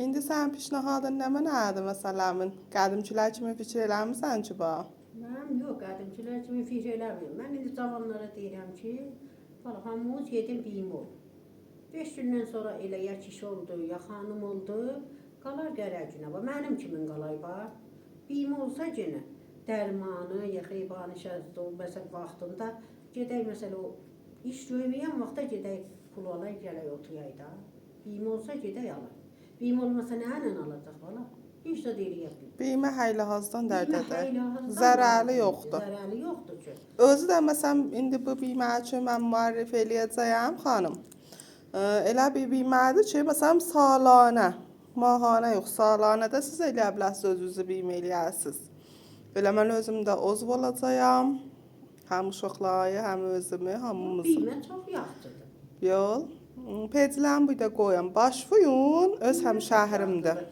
İndi sən pişnahadın nə mənədir məsələmin? Qədimkilər kimi fikir eləmirsən ki, bax? Mən yox, qədimkilər kimi fikir eləmirəm. Mən indi cavanlara deyirəm ki, bala hamımız yedin biyim ol. 5 gündən sonra elə ya kişi oldu, ya xanım oldu, qalar gərək günə. Mənim kimin qalay var? Biyim olsa yenə dərmanı, ya xeybanı şəzdə, məsəl vaxtında gedək məsəl o iş görməyən vaxtda gedək pul alay, gələk oturayıq da. Biyim olsa gedək alay. Biyim olmasa nə ilə alacaq bala? Heç də deyir. Biyimə həyləhazdan dərdədir. Həyləhazdan Zərərli yoxdur. Zərərli yoxdur ki. Özü də məsələn indi bu biyimə üçün mən müəllif eləyəcəyəm xanım. Elə bir biymədir ki, məsələn salanə, mahanə yox, salanədə siz eləyə bilərsiniz, özünüzü biyimə eləyərsiniz. Elə mən özüm də uzv olacağam. Həm uşaqları, həm özümü, hamımızı. Biyimə çox yaxşıdır. Yol. Pecilərin bir də qoyun. Başvuyun, öz həmşəhrimdir.